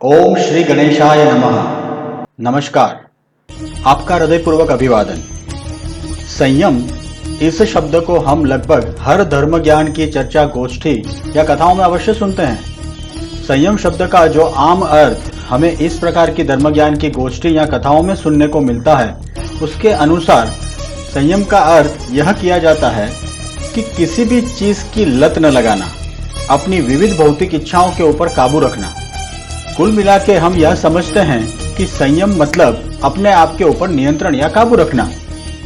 ओम श्री गणेशाय नमः। नमस्कार, आपका हृदयपूर्वक अभिवादन। संयम इस शब्द को हम लगभग हर धर्म ज्ञान की चर्चा, गोष्ठी या कथाओं में अवश्य सुनते हैं। संयम शब्द का जो आम अर्थ हमें इस प्रकार की धर्म ज्ञान की गोष्ठी या कथाओं में सुनने को मिलता है, उसके अनुसार संयम का अर्थ यह किया जाता है कि किसी भी चीज की लत न लगाना, अपनी विविध भौतिक इच्छाओं के ऊपर काबू रखना। कुल मिला के हम यह समझते हैं कि संयम मतलब अपने आप के ऊपर नियंत्रण या काबू रखना,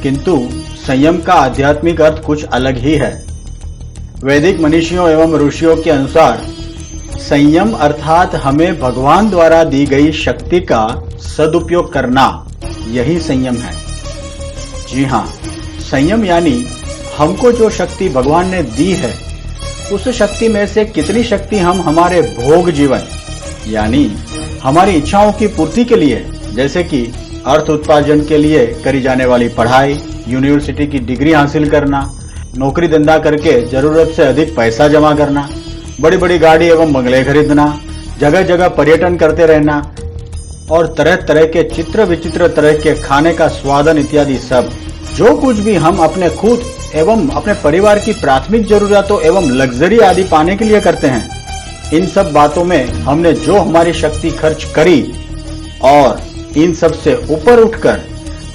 किंतु संयम का आध्यात्मिक अर्थ कुछ अलग ही है। वैदिक मनीषियों एवं ऋषियों के अनुसार संयम अर्थात हमें भगवान द्वारा दी गई शक्ति का सदुपयोग करना, यही संयम है। जी हाँ, संयम यानी हमको जो शक्ति भगवान ने दी है, उस शक्ति में से कितनी शक्ति हम हमारे भोग जीवन यानी हमारी इच्छाओं की पूर्ति के लिए, जैसे कि अर्थ उत्पादन के लिए करी जाने वाली पढ़ाई, यूनिवर्सिटी की डिग्री हासिल करना, नौकरी धंधा करके जरूरत से अधिक पैसा जमा करना, बड़ी बड़ी गाड़ी एवं बंगले खरीदना, जगह जगह पर्यटन करते रहना और तरह तरह के चित्र विचित्र तरह के खाने का स्वादन इत्यादि सब, जो कुछ भी हम अपने खुद एवं अपने परिवार की प्राथमिक जरूरतों एवं लग्जरी आदि पाने के लिए करते हैं, इन सब बातों में हमने जो हमारी शक्ति खर्च करी और इन सब से ऊपर उठकर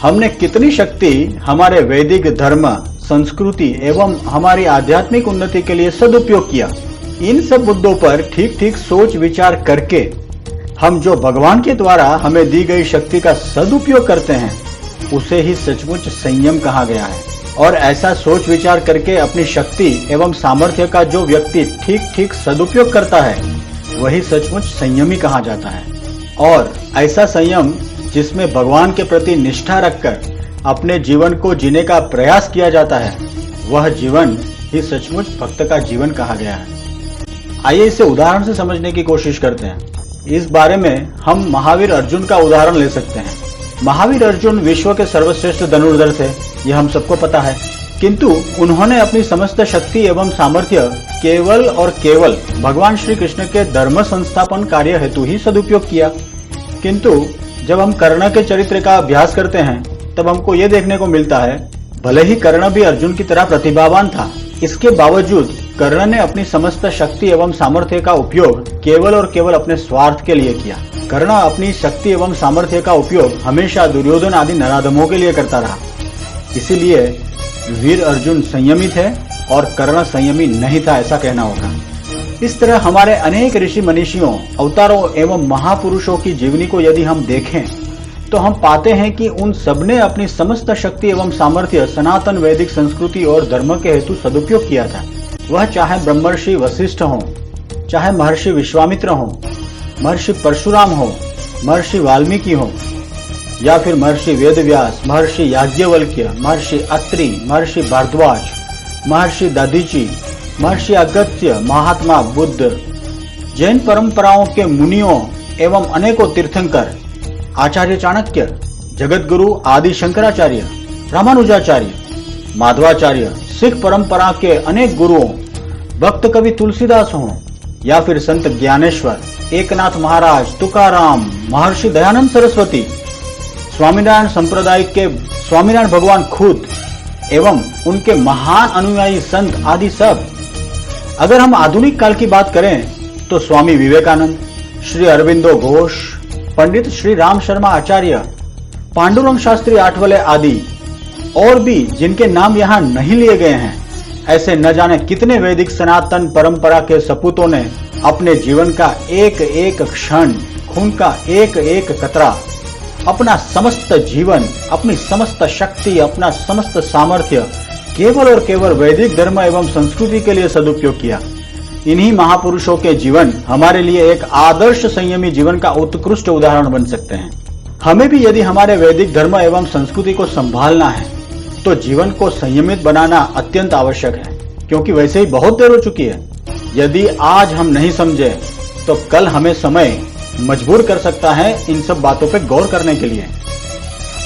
हमने कितनी शक्ति हमारे वैदिक धर्म, संस्कृति एवं हमारी आध्यात्मिक उन्नति के लिए सदुपयोग किया, इन सब मुद्दों पर ठीक ठीक सोच विचार करके हम जो भगवान के द्वारा हमें दी गई शक्ति का सदुपयोग करते हैं, उसे ही सचमुच संयम कहा गया है। और ऐसा सोच विचार करके अपनी शक्ति एवं सामर्थ्य का जो व्यक्ति ठीक ठीक सदुपयोग करता है, वही सचमुच संयमी कहा जाता है। और ऐसा संयम जिसमें भगवान के प्रति निष्ठा रखकर अपने जीवन को जीने का प्रयास किया जाता है, वह जीवन ही सचमुच भक्त का जीवन कहा गया है। आइए इसे उदाहरण से समझने की कोशिश करते हैं। इस बारे में हम महावीर अर्जुन का उदाहरण ले सकते हैं। महावीर अर्जुन विश्व के सर्वश्रेष्ठ धनुर्धर थे, यह हम सबको पता है, किंतु उन्होंने अपनी समस्त शक्ति एवं सामर्थ्य केवल और केवल भगवान श्री कृष्ण के धर्म संस्थापन कार्य हेतु ही सदुपयोग किया। किंतु जब हम कर्ण के चरित्र का अभ्यास करते हैं, तब हमको ये देखने को मिलता है, भले ही कर्ण भी अर्जुन की तरह प्रतिभावान था, इसके बावजूद कर्ण ने अपनी समस्त शक्ति एवं सामर्थ्य का उपयोग केवल और केवल अपने स्वार्थ के लिए किया। कर्ण अपनी शक्ति एवं सामर्थ्य का उपयोग हमेशा दुर्योधन आदि नराधमों के लिए करता रहा। इसीलिए वीर अर्जुन संयमी थे और कर्ण संयमी नहीं था, ऐसा कहना होगा। इस तरह हमारे अनेक ऋषि मनीषियों, अवतारों एवं महापुरुषों की जीवनी को यदि हम देखें, तो हम पाते हैं कि उन सबने अपनी समस्त शक्ति एवं सामर्थ्य सनातन वैदिक संस्कृति और धर्म के हेतु सदुपयोग किया था। वह चाहे ब्रह्मर्षि वशिष्ठ हो, चाहे महर्षि विश्वामित्र हो, महर्षि परशुराम हो, महर्षि वाल्मीकि हो, या फिर महर्षि वेदव्यास, महर्षि याज्ञवल्क्य, महर्षि अत्रि, महर्षि भारद्वाज, महर्षि दधीची, महर्षि अगस्त्य, महात्मा बुद्ध, जैन परंपराओं के मुनियों एवं अनेकों तीर्थंकर, आचार्य चाणक्य, जगत गुरु आदि शंकराचार्य, रामानुजाचार्य, माधवाचार्य, सिख परंपरा के अनेक गुरुओं, भक्त कवि तुलसीदास हों, या फिर संत ज्ञानेश्वर, एकनाथ महाराज, तुकाराम, महर्षि दयानंद सरस्वती, स्वामीनारायण संप्रदाय के स्वामीनारायण भगवान खुद एवं उनके महान अनुयायी संत आदि सब। अगर हम आधुनिक काल की बात करें तो स्वामी विवेकानंद, श्री अरविंदो घोष, पंडित श्री राम शर्मा आचार्य, पांडुरंग शास्त्री आठवले आदि और भी जिनके नाम यहाँ नहीं लिए गए हैं, ऐसे न जाने कितने वैदिक सनातन परंपरा के सपूतों ने अपने जीवन का एक एक क्षण, खून का एक एक कतरा, अपना समस्त जीवन, अपनी समस्त शक्ति, अपना समस्त सामर्थ्य केवल और केवल वैदिक धर्म एवं संस्कृति के लिए सदुपयोग किया। इन्हीं महापुरुषों के जीवन हमारे लिए एक आदर्श संयमी जीवन का उत्कृष्ट उदाहरण बन सकते हैं। हमें भी यदि हमारे वैदिक धर्म एवं संस्कृति को संभालना है, तो जीवन को संयमित बनाना अत्यंत आवश्यक है, क्योंकि वैसे ही बहुत देर हो चुकी है। यदि आज हम नहीं समझे, तो कल हमें समय मजबूर कर सकता है इन सब बातों पर गौर करने के लिए।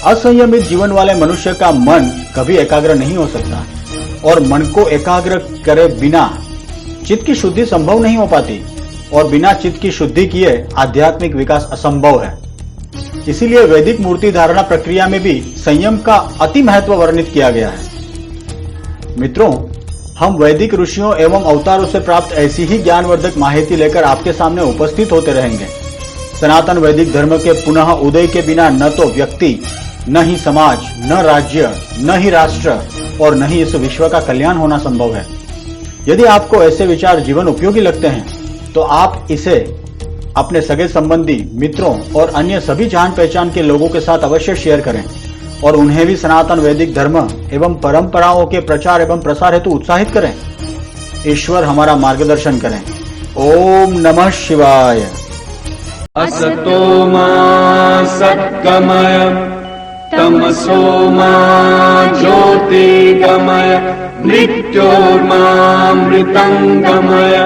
असंयमित जीवन वाले मनुष्य का मन कभी एकाग्र नहीं हो सकता, और मन को एकाग्र करे बिना चित्त की शुद्धि संभव नहीं हो पाती। और बिना चित्त की शुद्धि किए आध्यात्मिक विकास असंभव है। इसीलिए वैदिक मूर्ति धारणा प्रक्रिया में भी संयम का अति महत्व वर्णित किया गया है। मित्रों, हम वैदिक ऋषियों एवं अवतारों से प्राप्त ऐसी ही ज्ञानवर्धक माहिती लेकर आपके सामने उपस्थित होते रहेंगे। सनातन वैदिक धर्म के पुनः उदय के बिना न तो व्यक्ति, न ही समाज, न राज्य, न ही राष्ट्र और न ही इस विश्व का कल्याण होना संभव है। यदि आपको ऐसे विचार जीवन उपयोगी लगते हैं तो आप इसे अपने सगे संबंधी, मित्रों और अन्य सभी जान पहचान के लोगों के साथ अवश्य शेयर करें और उन्हें भी सनातन वैदिक धर्म एवं परंपराओं के प्रचार एवं प्रसार हेतु उत्साहित करें। ईश्वर हमारा मार्गदर्शन करें। ओम नमः शिवाय। असतो मा सद्गमय तमसो मा ज्योतिर्गमय मृत्योर्मामृतं गमय।